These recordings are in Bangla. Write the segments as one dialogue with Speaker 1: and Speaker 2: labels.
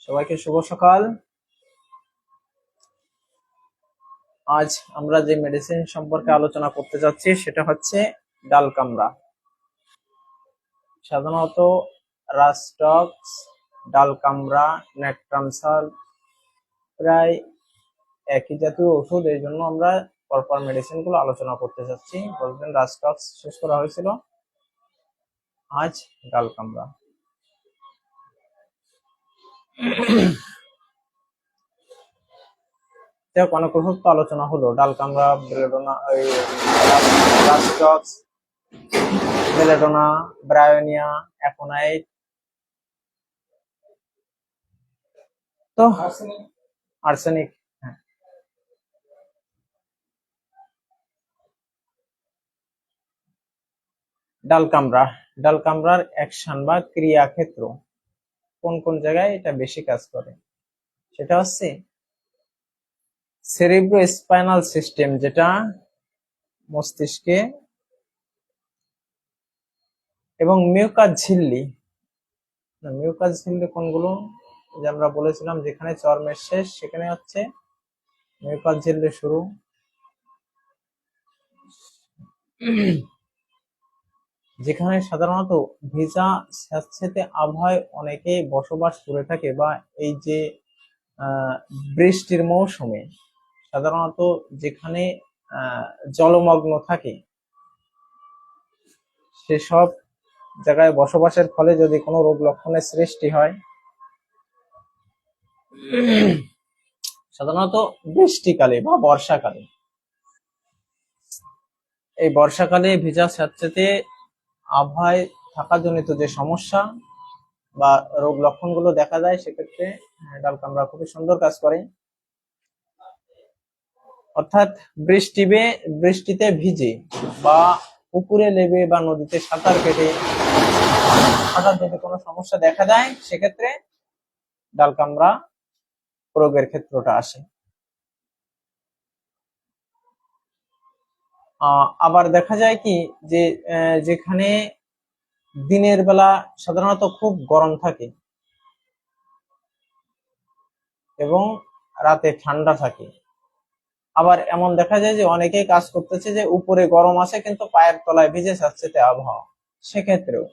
Speaker 1: সবাইকে শুভ সকাল। আজ আমরা যে মেডিসিন সম্পর্কে আলোচনা করতে যাচ্ছি সেটা হচ্ছে ডাল কামড়া। সাধারণত রাস্টক্স, ডাল কামড়া, নেট্রামসাল প্রায় একই জাতীয় ওষুধ, এই জন্য আমরা পরপর মেডিসিন গুলো আলোচনা করতে যাচ্ছি। গতদিন রাস্টক্স শেষ করা হয়েছিল, আজ ডাল কামড়া। অনেক ওষুধ তো আলোচনা হলো, ডাল কামড়া, বেলেডোনা, রাস্টক্স, বেলেডোনা, ব্রায়োনিয়া, অ্যাকোনাইট, তো আর্সেনিক। হ্যাঁ, ডাল কামড়া, ডাল কামড়ার অ্যাকশন বা ক্রিয়াক্ষেত্র কোন কোন জায়গায় এটা বেশি কাজ করে, সেটা হচ্ছে সেরিব্রো স্পাইনাল সিস্টেম, যেটা মস্তিষ্কে, এবং মিউকাস ঝিল্লি। মিউকাস ঝিল্লি কোনগুলো, যে আমরা বলেছিলাম যেখানে চর্মের শেষ সেখানে হচ্ছে মিউকাস ঝিল্লি শুরু। যেখানে সাধারণত ভিজা স্যাঁতসেঁতে আবহাওয়ায় অনেকেই বসবাস করে থাকে, বা এই যে বৃষ্টির মৌসুমে সাধারণত যেখানে জলমগ্ন থাকে সেসব জায়গায় বসবাসের ফলে যদি কোনো রোগ লক্ষণের সৃষ্টি হয়, সাধারণত বৃষ্টিকালে বা বর্ষাকালে, এই বর্ষাকালে ভিজা স্যাঁতসেঁতে আবহাওয়ায় থাকাজনিত যে সমস্যা বা রোগ লক্ষণগুলো দেখা যায়, সেক্ষেত্রে ডাল কামড়া খুবই সুন্দর কাজ করে। অর্থাৎ বৃষ্টিতে ভিজে বা পুকুরে লেবে বা নদীতে সাঁতার কেটে হঠাৎ যদি কোনো সমস্যা দেখা দেয়, সেক্ষেত্রে ডাল কামড়া প্রয়োগের ক্ষেত্রটা আসে। আবার দেখা যায় কি যে যেখানে দিনের বেলা সাধারণত খুব গরম থাকে এবং রাতে ঠান্ডা থাকে, আবার এমন দেখা যায় যে অনেকেই কাজ করতেছে যে উপরে গরম আছে কিন্তু পায়ের তলায় ভিজে স্যাঁতসেঁতে আবহাওয়া, সেক্ষেত্রেও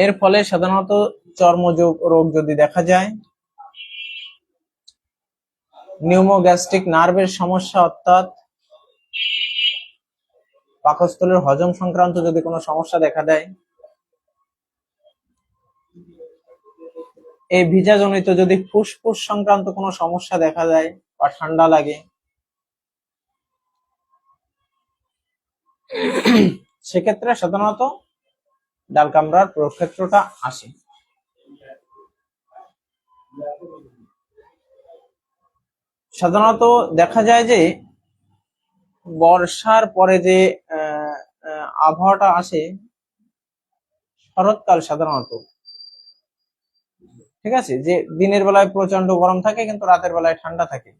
Speaker 1: এর ফলে সাধারণত চর্মরোগ রোগ যদি দেখা যায়, নিউমোগ্যাস্ট্রিক নার্ভের সমস্যা অর্থাৎ পাকস্থলীর হজম সংক্রান্ত যদি কোনো সমস্যা দেখা দেয়, এই ভিজাজনিত যদি ফুসফুস সংক্রান্ত কোনো সমস্যা দেখা যায় বা ঠান্ডা লাগে, সেক্ষেত্রে সাধারণত ডাল কামড়ার প্রয়োগ ক্ষেত্রটা আসে। সাধারণত দেখা যায় যে বর্ষার পরে যে আবহাওয়াটা আসে, শরৎকাল সাধারণত, ঠিক আছে, যে দিনের বেলায় প্রচন্ড গরম থাকে কিন্তু রাতের বেলায় ঠান্ডা থাকে,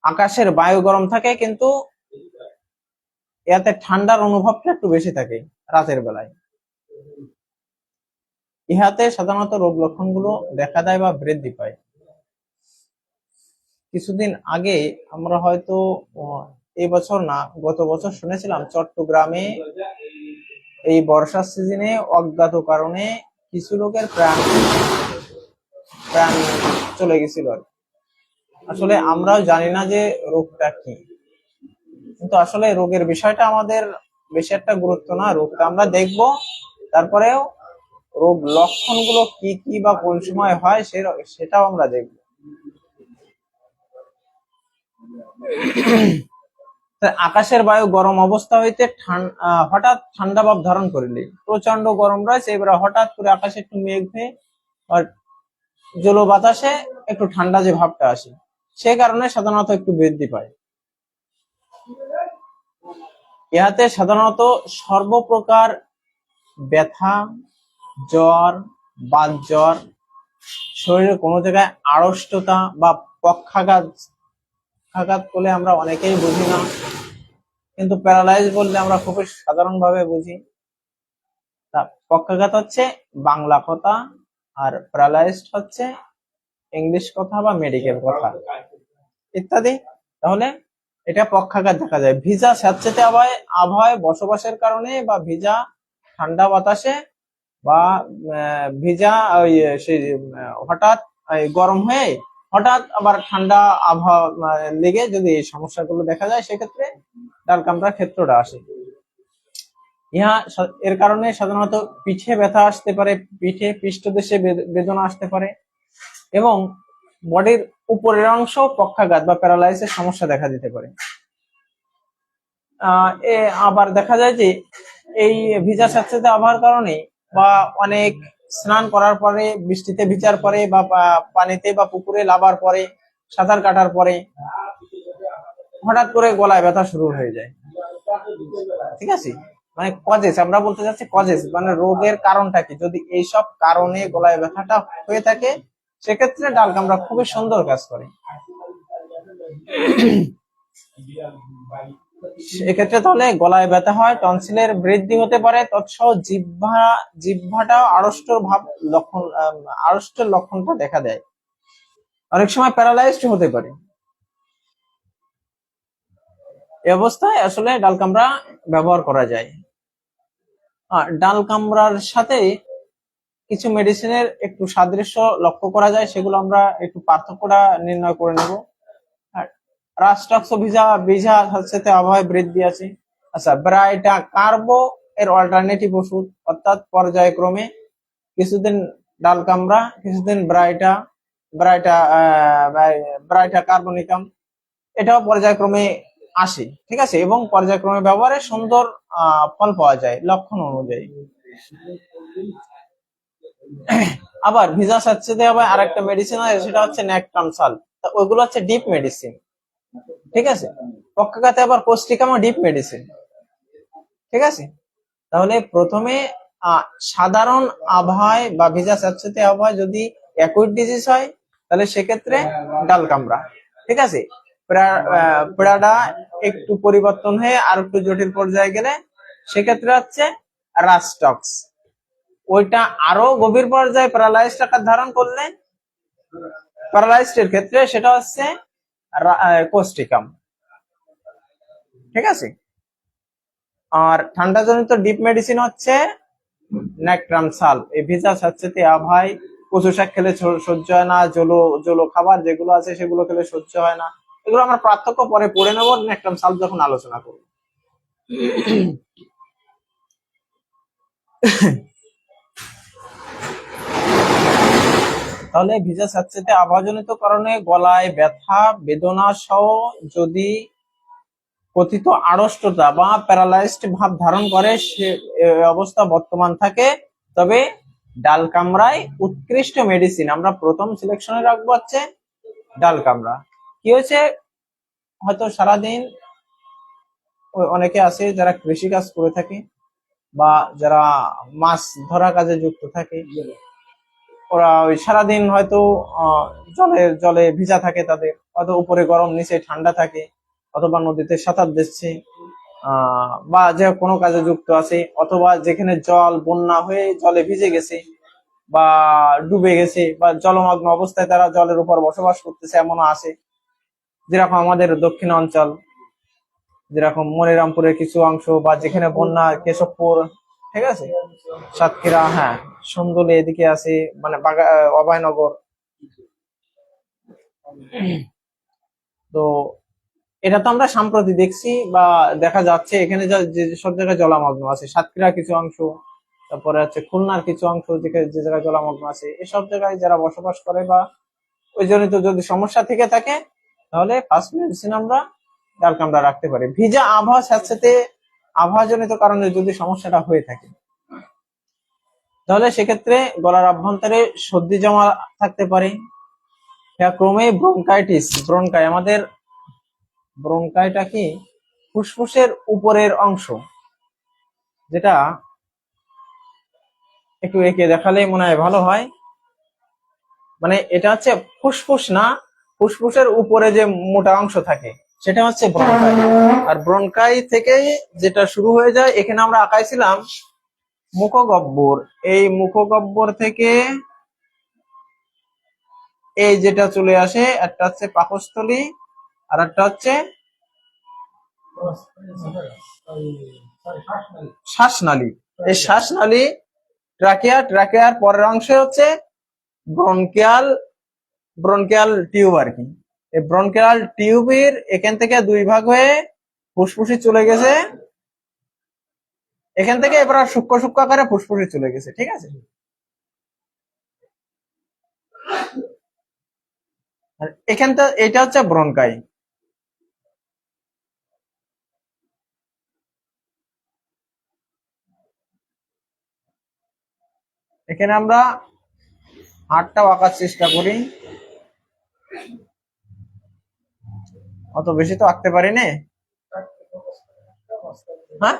Speaker 1: আকাশের বায়ু গরম থাকে কিন্তু এতে ঠান্ডার অনুভবটা একটু বেশি থাকে রাতের বেলায়। ইহাতে সাধারণত রোগ লক্ষণগুলো দেখা দেয় বা বৃদ্ধি পায়। কিছুদিন আগে আমরা হয়তো এই বছর না গত বছর শুনেছিলাম চট্টগ্রামে এই বর্ষার সিজনে অজ্ঞাত কারণে কিছু লোকের প্রাণ চলে গেছিল। আসলে আমরাও জানি না যে রোগটা কি, কিন্তু আসলে রোগের বিষয়টা আমাদের বেশি একটা গুরুত্ব না, রোগটা আমরা দেখব, তারপরেও রোগ লক্ষণগুলো কি কি বা কোন সময় হয় সেটাও আমরা দেখব। আকাশের বায়ু গরম অবস্থা হইতে হঠাৎ ঠান্ডা ভাব ধারণ করিলে, প্রচন্ড গরম রয়েছে, এবার হঠাৎ করে আকাশে একটু মেঘ হয়ে আর জল বাতাসে একটু ঠান্ডা যে ভাবটা আসে, সে কারণে সাধারণত একটু বৃদ্ধি পায়। ইহাতে সাধারণত সর্বপ্রকার ব্যথা, জ্বর, বাত জ্বর, শরীরে কোনো জায়গায় আড়ষ্টতা বা পক্ষাঘাত করলে আমরা অনেকেই বুঝি না, কিন্তু প্যারালাইজ বললে আমরা খুবই সাধারণভাবে বুঝি। তা পক্ষাঘাত হচ্ছে বাংলা কথা, আর প্যারালাইজড হচ্ছে ইংলিশ কথা বা মেডিকেল কথা ইত্যাদি। তাহলে এটা পক্ষাঘাত দেখা যায় ভিজা স্যাঁতসেঁতে আবহাওয়ায় বসবাসের কারণে, বা ভিজা ঠান্ডা বাতাসে, বা ভিজা ওই সেই হঠাৎ গরম হয়ে হঠাৎ আবার ঠান্ডা আবহাওয়া লেগে যদি এই সমস্যাগুলো দেখা যায়, সেক্ষেত্রে ডাল কামড়ার ক্ষেত্রটা আসে। এর কারণে সাধারণত পিঠে ব্যথা আসতে পারে, পিঠে পৃষ্ঠদেশে বেদনা আসতে পারে, এবং বডির উপরের অংশ পক্ষাঘাত বা প্যারালাইসিসের সমস্যা দেখা দিতে পারে। আবার দেখা যায় যে এই ভিজা স্যাঁতসেঁতে আবহাওয়ার কারণে, বা অনেক স্নান করার পরে, বৃষ্টিতে ভিজার পরে, বা পানিতে বা পুকুরে লাবার পরে, সাঁতার কাটার পরে হঠাৎ করে গলায় ব্যথা শুরু হয়ে যায়। ঠিক আছে, মানে কজেস, আমরা বলতে চাচ্ছি কজেস মানে রোগের কারণটা কি। যদি এইসব কারণে গলায় ব্যথাটা হয়ে থাকে, সেক্ষেত্রে ডাল কামড়া খুবই সুন্দর কাজ করে। এক্ষেত্রে তাহলে গলায় ব্যথা হয়, টনসিলের বৃদ্ধি হতে পারে, তৎসহ জিহ্বাটাও আড়ষ্টের লক্ষণটা দেখা দেয়। অনেক সময় প্যারালাইজড হতে পারে। এই অবস্থায় আসলে ডাল কামড়া ব্যবহার করা যায়। ডাল কামড়ার সাথে কিছু মেডিসিনের একটু সাদৃশ্য লক্ষ্য করা যায়, সেগুলো আমরা একটু পার্থক্যটা নির্ণয় করে নেব। রাস্টাক্স ভিজা সাথে আবহাওয়ায় বৃদ্ধি আছে। আচ্ছা, ব্রাইটা কার্বো এর অল্টারনেটিভ ওষুধ, অর্থাৎ পর্যায়ক্রমে কিছুদিন ডাল কামড়া, কিছুদিন ব্রাইটা কার্বনিকাম, এটাও পর্যায়ক্রমে আসে। ঠিক আছে, এবং পর্যায়ক্রমে ব্যবহারে সুন্দর ফল পাওয়া যায় লক্ষণ অনুযায়ী। আবার ভিজা স্যাঁতসেঁতে আবার আরেকটা মেডিসিন আছে, সেটা হচ্ছে ন্যাকট্রামসাল। ওইগুলো হচ্ছে ডিপ মেডিসিন। ঠিক আছে, পক্ষাঘাতে আবার কোস্টিকামও ডিপ মেডিসিন। ঠিক আছে, তাহলে প্রথমে সাধারণ আবহাওয়ায় বা ভিজা স্যাঁতসেঁতে আবহাওয়ায় যদি অ্যাকুইড ডিজিজ হয়, তাহলে সেক্ষেত্রে ডাল কামড়া। ঠিক আছে, প্রাডা একটু পরিবর্তন হয়ে আর একটু জটিল পর্যায়ে গেলে সেক্ষেত্রে হচ্ছে রাস্টক্স। ওইটা আরো গভীর পর্যায়ে প্যারালাইজড আকার ধারণ করলে, প্যারালাইজড এর ক্ষেত্রে সেটা হচ্ছে কোস্টিকাম। ঠিক আছে, আর ঠান্ডাজনিত ডিপ মেডিসিন হচ্ছে ন্যাকট্রামসাল। এই ভিজা স্যাঁতসেঁতে আবহাওয়ায় কচু শাক খেলে সহ্য হয় না, জলো খাবার যেগুলো আছে সেগুলো খেলে সহ্য হয় না। এগুলো আমরা পার্থক্য পরে পড়ে নেবো ন্যাকট্রামসাল যখন আলোচনা করব। তাহলে ভিজা স্যাঁতসেঁতে আবহাওয়াজনিত কারণে গলায় ব্যথা বেদনা সহ যদি কথিত আড়ষ্টতা বা প্যারালাইজড ভাব ধারণ করে, সে অবস্থা বর্তমান থাকে, তবে ডাল কামড়ায় উৎকৃষ্ট মেডিসিন আমরা প্রথম সিলেকশনে রাখবো হচ্ছে ডাল কামড়া। কি হয়েছে, হয়তো সারাদিন অনেকে আছে যারা কৃষি কাজ করে থাকে, বা যারা মাছ ধরা কাজে যুক্ত থাকে, ওরা ওই সারাদিন হয়তো জলে ভিজা থাকে, তাদের হয়তো উপরে গরম নিচে ঠান্ডা থাকে, অথবা নদীতে সাঁতার দিচ্ছে, বা যে কোনো কাজে যুক্ত আছে, অথবা যেখানে জল বন্যা হয়ে জলে ভিজে গেছে বা ডুবে গেছে, বা জলমগ্ন অবস্থায় তারা জলের উপর বসবাস করতেছে, এমনও আছে। যেরকম আমাদের দক্ষিণ অঞ্চল, যেরকম মনিরামপুরের কিছু অংশ, বা যেখানে বন্যা, কেশবপুর, ঠিক আছে, সাতক্ষীরা, হ্যাঁ, সুন্দরী, এদিকে আছে, মানে অভয়নগর। তো এটা তো আমরা সাম্প্রতি দেখছি বা দেখা যাচ্ছে, এখানে যে সব জায়গায় জলমগ্ন আছে, সাতক্ষীরা কিছু অংশ, তারপরে হচ্ছে খুলনার কিছু অংশ যে জায়গায় জলমগ্ন আছে, এসব জায়গায় যারা বসবাস করে বা ওই জনিত যদি সমস্যা থেকে থাকে, তাহলে ফার্স্ট মেডিসিন আমরা ডাল কামড়া রাখতে পারি। ভিজা আবহাওয়া স্যাঁতসেঁতে আবহাওয়াজনিত কারণে যদি সমস্যাটা হয়ে থাকে, তাহলে সেক্ষেত্রে গলার অভ্যন্তরে সর্দি জমা থাকতে পারে। ক্রমে আমাদের ব্রঙ্কাইটা কি ফুসফুসের উপরের অংশ, যেটা একটু এঁকে দেখালে মনে হয় ভালো হয়। মানে এটা হচ্ছে ফুসফুস না, ফুসফুসের উপরে যে মোটা অংশ থাকে, সেটা হচ্ছে ব্রনকাই। আর ব্রনকাই থেকেই যেটা শুরু হয়ে যায়, এখানে আমরা আঁকাইছিলাম মুখগহ্বর। এই মুখগহ্বর থেকে এই যেটা চলে আসে, একটা হচ্ছে পাকস্থলী আর একটা হচ্ছে শ্বাসনালী। এই শ্বাসনালী, ট্রাকিয়ার পরের অংশে হচ্ছে ব্রনকিয়াল ব্রনকিয়াল টিউব আর কি। এই ব্রনকিয়াল টিউবের এখান থেকে দুই ভাগ হয়ে ফুসফুসে চলে গেছে, এখান থেকে এবার সূক্ষ্ম সূক্ষ্ম আকারে ফুসফুসে চলে গেছে, ঠিক আছে। আর এখানটা এটা হচ্ছে ব্রনকাই। এখানে আমরা হাড়টাও আঁকার চেষ্টা করি, অত বেশি তো আঁকতে পারি না। হ্যাঁ,